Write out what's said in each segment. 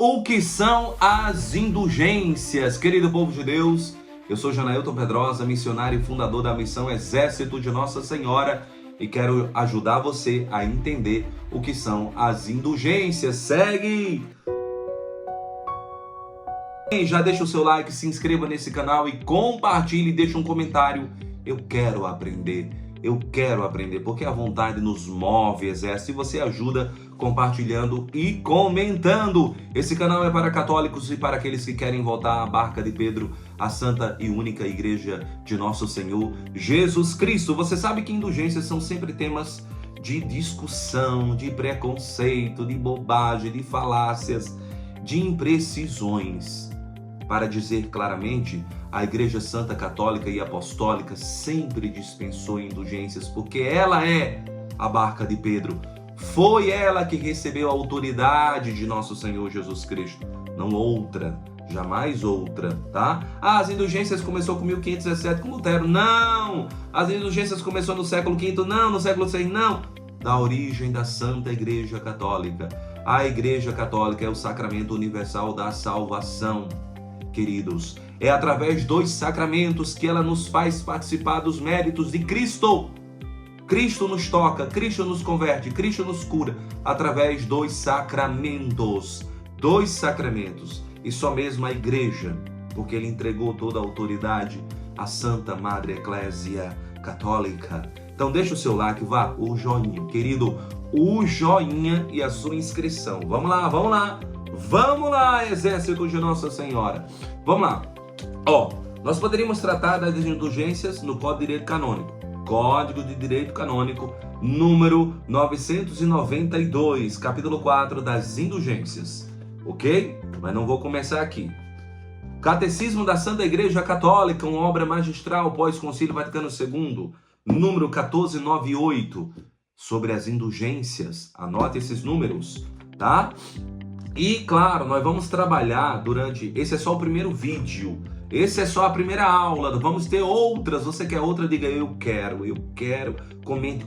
O que são as indulgências? Querido povo de Deus, eu sou Janailton Pedrosa, missionário e fundador da missão Exército de Nossa Senhora, e quero ajudar você a entender o que são as indulgências. Segue! Já deixa o seu like, se inscreva nesse canal e compartilhe, deixa um comentário. Eu quero aprender, porque a vontade nos move, exército, e você ajuda compartilhando e comentando. Esse canal é para católicos e para aqueles que querem voltar à barca de Pedro, a santa e única igreja de nosso Senhor Jesus Cristo. Você sabe que indulgências são sempre temas de discussão, de preconceito, de bobagem, de falácias, de imprecisões. Para dizer claramente, a Igreja Santa Católica e Apostólica sempre dispensou indulgências, porque ela é a barca de Pedro. Foi ela que recebeu a autoridade de nosso Senhor Jesus Cristo, não outra, jamais outra, tá? As indulgências começou com 1517 com Lutero, não! As indulgências começou no século V, não, no século VI, não! Da origem da Santa Igreja Católica. A Igreja Católica é o sacramento universal da salvação. Queridos, é através dos sacramentos que ela nos faz participar dos méritos de Cristo. Cristo nos toca, Cristo nos converte, Cristo nos cura através dos sacramentos. Dos sacramentos. E só mesmo a igreja, porque ele entregou toda a autoridade à Santa Madre Eclésia Católica. Então deixa o seu like, vá, o joinha, querido, o joinha e a sua inscrição. Vamos lá, vamos lá. Vamos lá, Exército de Nossa Senhora. Vamos lá. Nós poderíamos tratar das indulgências no Código de Direito Canônico. Código de Direito Canônico, número 992, capítulo 4 das indulgências. Ok? Mas não vou começar aqui. Catecismo da Santa Igreja Católica, uma obra magistral pós-Concílio Vaticano II, número 1498, sobre as indulgências. Anote esses números, tá? E claro, nós vamos trabalhar esse é só o primeiro vídeo, esse é só a primeira aula, vamos ter outras. Você quer outra? Diga eu quero, comente,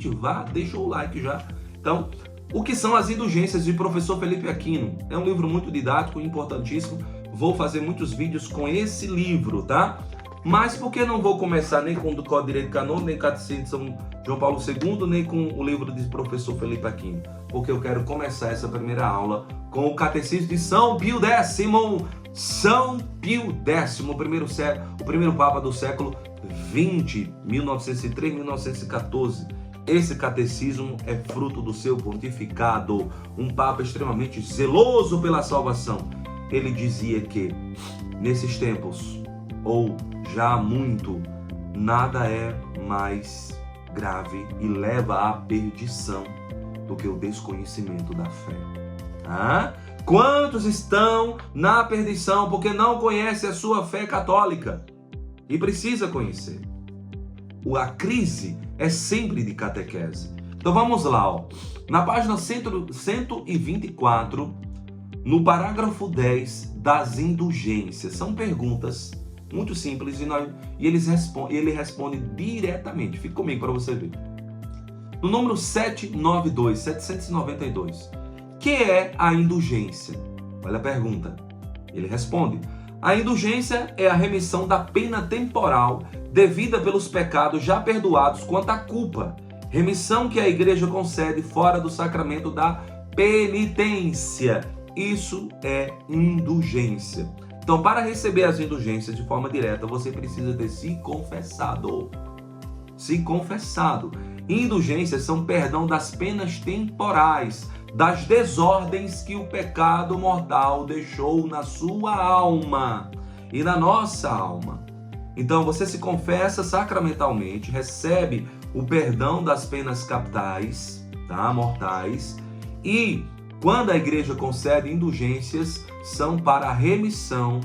vá, deixa o like já. Então, o que são as indulgências de professor Felipe Aquino? É um livro muito didático, importantíssimo, vou fazer muitos vídeos com esse livro, tá? Mas por que não vou começar nem com o Código de Direito Canônico, nem com o Catecismo de São João Paulo II, nem com o livro de professor Felipe Aquino? Porque eu quero começar essa primeira aula com o Catecismo de São Pio X. São Pio X, o primeiro Papa do século XX, 1903-1914. Esse catecismo é fruto do seu pontificado, um Papa extremamente zeloso pela salvação. Ele dizia que, nesses tempos, ou já há muito, nada é mais grave e leva à perdição do que o desconhecimento da fé. Quantos estão na perdição porque não conhecem a sua fé católica? E precisa conhecer. A crise é sempre de catequese. Então vamos lá, na página 124, no parágrafo 10 das indulgências. São perguntas muito simples e ele responde diretamente. Fique comigo para você ver. No número 792, que é a indulgência? Olha a pergunta. Ele responde: a indulgência é a remissão da pena temporal devida pelos pecados já perdoados quanto à culpa. Remissão que a igreja concede fora do sacramento da penitência. Isso é indulgência. Então, para receber as indulgências de forma direta, você precisa ter se confessado. Indulgências são perdão das penas temporais, das desordens que o pecado mortal deixou na sua alma e na nossa alma. Então, você se confessa sacramentalmente, recebe o perdão das penas capitais, tá? Mortais, e quando a igreja concede indulgências, são para a remissão,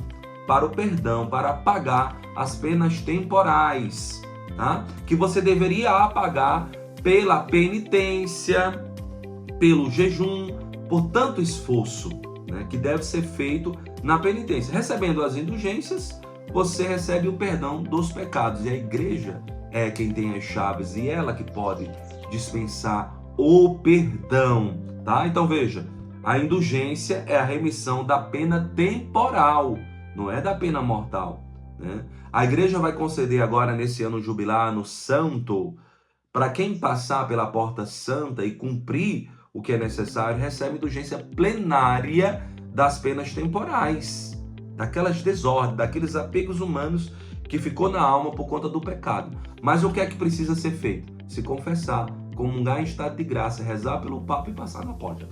para o perdão, para pagar as penas temporais, tá? Que você deveria apagar pela penitência, pelo jejum, por tanto esforço, né, que deve ser feito na penitência. Recebendo as indulgências, você recebe o perdão dos pecados. E a igreja é quem tem as chaves e ela que pode dispensar o perdão, tá? Então veja, A indulgência é a remissão da pena temporal, não é da pena mortal, né? A igreja vai conceder agora, nesse ano jubilar, ano santo, para quem passar pela porta santa e cumprir o que é necessário, recebe indulgência plenária das penas temporais, daquelas desordens, daqueles apegos humanos que ficou na alma por conta do pecado. Mas o que é que precisa ser feito? Se confessar, comungar em estado de graça, rezar pelo Papa e passar na porta,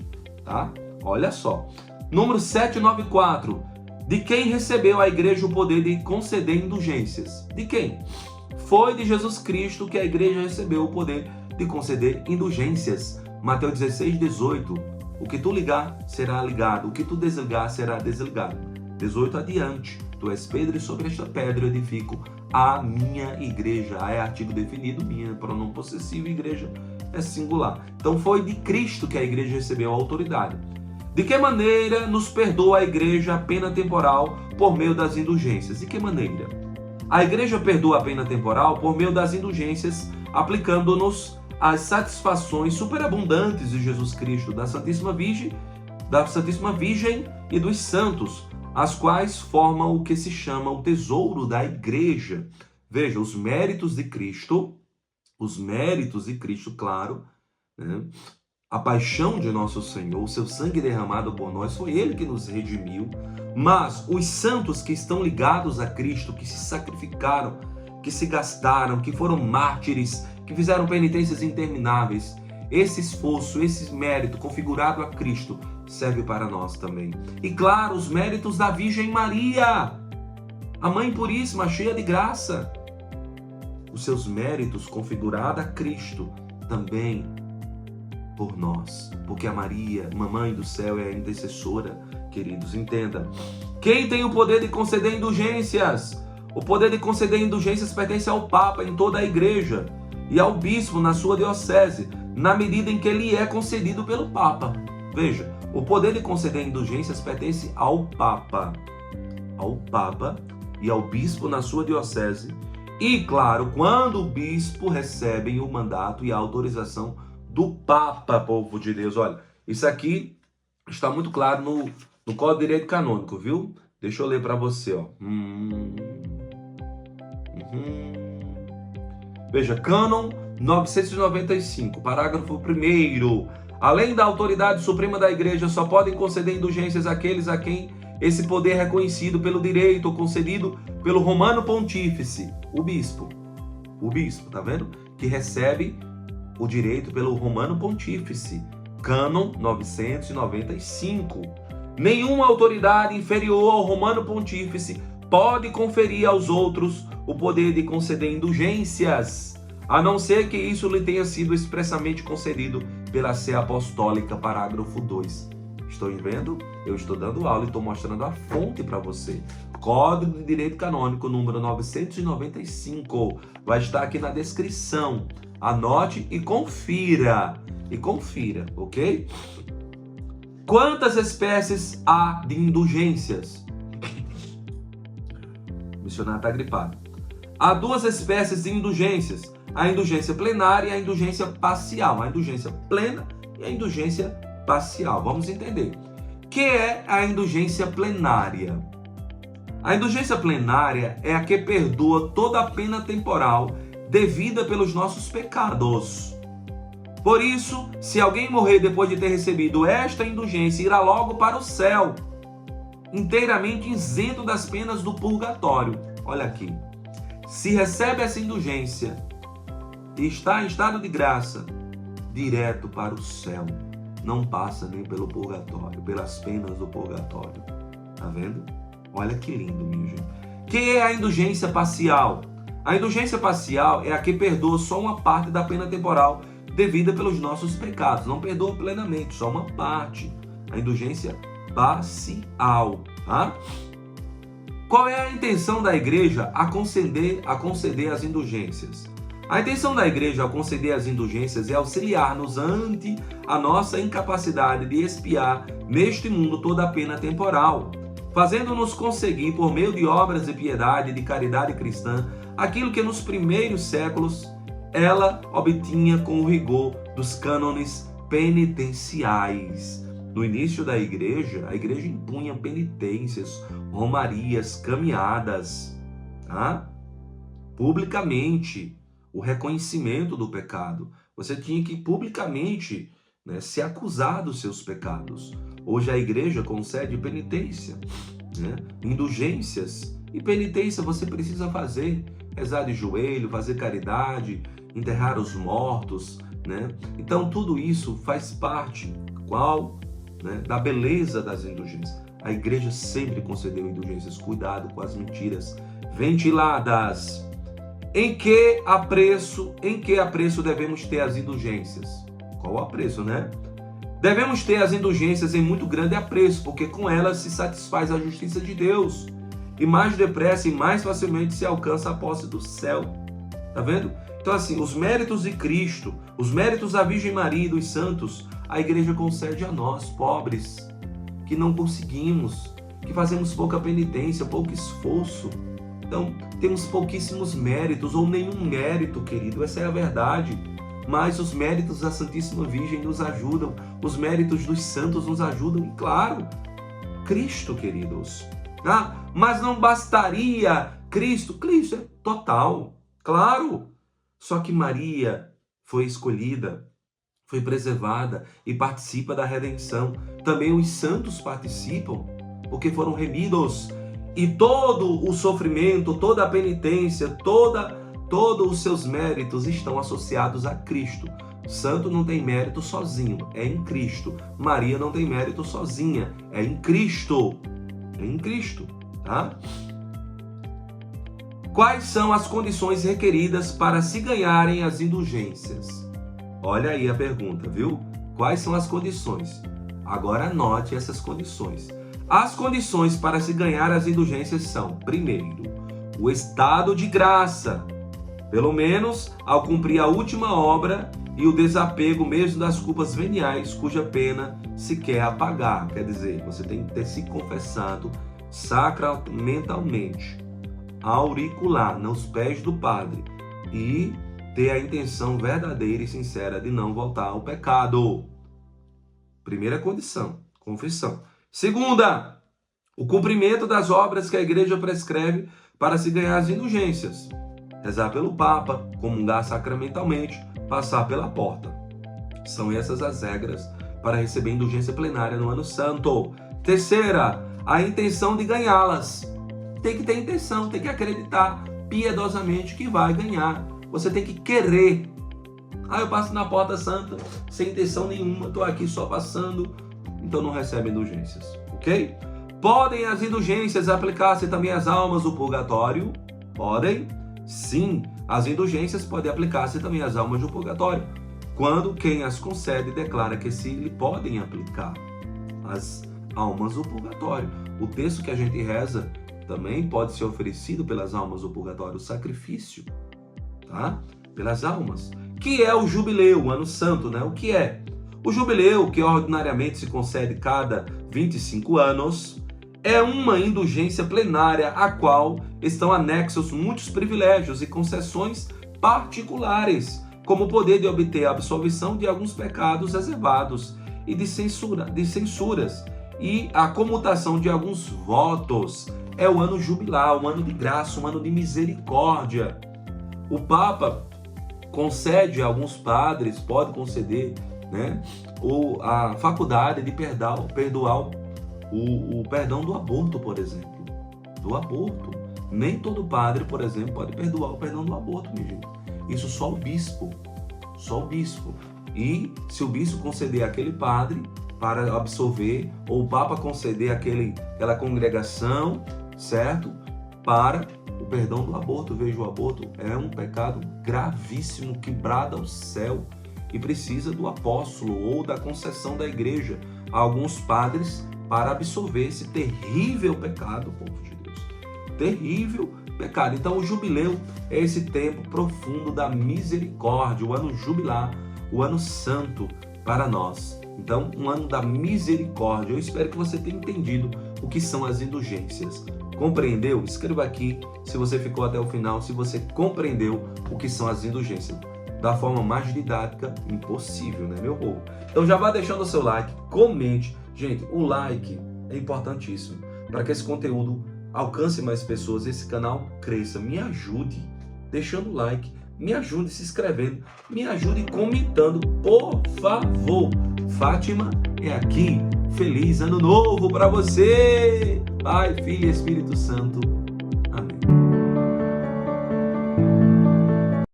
tá? Olha só. Número 794. De quem recebeu a igreja o poder de conceder indulgências? De quem? Foi de Jesus Cristo que a igreja recebeu o poder de conceder indulgências. Mateus 16, 18. O que tu ligar, será ligado. O que tu desligar, será desligado. 18 adiante. Tu és Pedro e sobre esta pedra eu edifico a minha igreja. A é artigo definido, minha, pronome possessivo, igreja é singular. Então foi de Cristo que a igreja recebeu a autoridade. De que maneira nos perdoa a igreja a pena temporal por meio das indulgências? De que maneira? A igreja perdoa a pena temporal por meio das indulgências, aplicando-nos as satisfações superabundantes de Jesus Cristo, da Santíssima Virgem e dos santos, as quais formam o que se chama o tesouro da igreja. Veja, os méritos de Cristo, claro, né? A paixão de nosso Senhor, o seu sangue derramado por nós, foi Ele que nos redimiu. Mas os santos que estão ligados a Cristo, que se sacrificaram, que se gastaram, que foram mártires, que fizeram penitências intermináveis, esse esforço, esse mérito configurado a Cristo serve para nós também. E claro, os méritos da Virgem Maria, a Mãe Puríssima, cheia de graça. Os seus méritos configurados a Cristo também por nós, porque a Maria, Mamãe do céu, é a intercessora, queridos, entenda. Quem tem o poder de conceder indulgências? O poder de conceder indulgências pertence ao Papa em toda a igreja e ao bispo na sua diocese, na medida em que ele é concedido pelo Papa. Veja, o poder de conceder indulgências pertence ao Papa e ao bispo na sua diocese. E, claro, quando o bispo recebe o mandato e a autorização do Papa, povo de Deus. Olha, isso aqui está muito claro no Código de Direito Canônico, viu? Deixa eu ler para você, ó. Veja, Cânon 995, parágrafo 1º. Além da autoridade suprema da Igreja, só podem conceder indulgências àqueles a quem esse poder é reconhecido pelo direito concedido pelo Romano Pontífice, o bispo, tá vendo? Que recebe o direito pelo Romano Pontífice, Cânon 995. Nenhuma autoridade inferior ao Romano Pontífice pode conferir aos outros o poder de conceder indulgências, a não ser que isso lhe tenha sido expressamente concedido pela Sé Apostólica, parágrafo 2. Estão vendo? Eu estou dando aula e estou mostrando a fonte para você. Código de Direito Canônico, número 995. Vai estar aqui na descrição. Anote e confira. Ok? Quantas espécies há de indulgências? O missionário está gripado. Há duas espécies de indulgências. A indulgência plenária e a indulgência parcial. A indulgência plena e a indulgência parcial. Vamos entender. O que é a indulgência plenária? A indulgência plenária é a que perdoa toda a pena temporal devida pelos nossos pecados. Por isso, se alguém morrer depois de ter recebido esta indulgência, irá logo para o céu, inteiramente isento das penas do purgatório. Olha aqui. Se recebe essa indulgência e está em estado de graça, direto para o céu. Não passa nem pelo purgatório, pelas penas do purgatório. Tá vendo? Olha que lindo, minha gente. O que é a indulgência parcial? A indulgência parcial é a que perdoa só uma parte da pena temporal devida pelos nossos pecados. Não perdoa plenamente, só uma parte. A indulgência parcial. Tá? Qual é a intenção da igreja a conceder as indulgências? A intenção da igreja ao conceder as indulgências é auxiliar-nos ante a nossa incapacidade de expiar neste mundo toda a pena temporal, fazendo-nos conseguir, por meio de obras de piedade e de caridade cristã, aquilo que nos primeiros séculos ela obtinha com o rigor dos cânones penitenciais. No início da igreja, a igreja impunha penitências, romarias, caminhadas, tá? Publicamente, o reconhecimento do pecado. Você tinha que publicamente, né, se acusar dos seus pecados. Hoje a igreja concede penitência, né, indulgências. E penitência você precisa fazer, rezar de joelho, fazer caridade, enterrar os mortos, né? Então tudo isso faz parte, né, da beleza das indulgências. A igreja sempre concedeu indulgências. Cuidado com as mentiras ventiladas. Em que apreço devemos ter as indulgências? Qual o apreço, né? Devemos ter as indulgências em muito grande apreço, porque com elas se satisfaz a justiça de Deus. E mais depressa e mais facilmente se alcança a posse do céu. Tá vendo? Então assim, os méritos de Cristo, os méritos da Virgem Maria e dos santos, a igreja concede a nós, pobres, que não conseguimos, que fazemos pouca penitência, pouco esforço. Então, temos pouquíssimos méritos, ou nenhum mérito, querido, essa é a verdade. Mas os méritos da Santíssima Virgem nos ajudam, os méritos dos santos nos ajudam, e claro, Cristo, queridos. Mas não bastaria Cristo é total, claro. Só que Maria foi escolhida, foi preservada e participa da redenção. Também os santos participam, porque foram remidos. E todo o sofrimento, toda a penitência, todos os seus méritos estão associados a Cristo. Santo não tem mérito sozinho, é em Cristo. Maria não tem mérito sozinha, é em Cristo. É em Cristo, tá? Quais são as condições requeridas para se ganharem as indulgências? Olha aí a pergunta, viu? Quais são as condições? Agora anote essas condições. As condições para se ganhar as indulgências são, primeiro, o estado de graça, pelo menos ao cumprir a última obra, e o desapego mesmo das culpas veniais, cuja pena se quer apagar. Quer dizer, você tem que ter se confessado sacramentalmente, auricular, nos pés do padre, e ter a intenção verdadeira e sincera de não voltar ao pecado. Primeira condição, confissão. Segunda, o cumprimento das obras que a igreja prescreve para se ganhar as indulgências. Rezar pelo Papa, comungar sacramentalmente, passar pela porta. São essas as regras para receber indulgência plenária no ano santo. Terceira, a intenção de ganhá-las. Tem que ter intenção, tem que acreditar piedosamente que vai ganhar. Você tem que querer. Eu passo na porta santa sem intenção nenhuma, estou aqui só passando, então não recebe indulgências, ok? Podem as indulgências aplicar-se também às almas do purgatório? Podem? Sim, as indulgências podem aplicar-se também às almas do purgatório, quando quem as concede declara que se lhe podem aplicar às almas do purgatório. O texto que a gente reza também pode ser oferecido pelas almas do purgatório, o sacrifício, tá? Pelas almas. Que é o jubileu, o ano santo, né? O que é? O jubileu, que ordinariamente se concede cada 25 anos, é uma indulgência plenária a qual estão anexos muitos privilégios e concessões particulares, como o poder de obter a absolvição de alguns pecados reservados e de censuras, e a comutação de alguns votos. É o ano jubilar, um ano de graça, um ano de misericórdia. O Papa concede a alguns padres, pode conceder, né, a faculdade de perdoar o perdão do aborto, por exemplo. Do aborto. Nem todo padre, por exemplo, pode perdoar o perdão do aborto, minha gente. Isso só o bispo. Só o bispo. E se o bispo conceder àquele padre para absolver, ou o Papa conceder aquela congregação, certo? Para o perdão do aborto. Veja, o aborto é um pecado gravíssimo que brada ao céu e precisa do apóstolo ou da concessão da igreja a alguns padres para absolver esse terrível pecado, povo de Deus. Terrível pecado. Então o jubileu é esse tempo profundo da misericórdia, o ano jubilar, o ano santo para nós. Então, um ano da misericórdia. Eu espero que você tenha entendido o que são as indulgências. Compreendeu? Escreva aqui se você ficou até o final, se você compreendeu o que são as indulgências. Da forma mais didática impossível, né, meu povo? Então já vá deixando o seu like, comente, Gente, o like é importantíssimo para que esse conteúdo alcance mais pessoas, esse canal cresça. Me ajude deixando o like, me ajude se inscrevendo, me ajude comentando, por favor. Fátima é aqui. Feliz ano novo para você! Pai, Filho e Espírito Santo. Amém.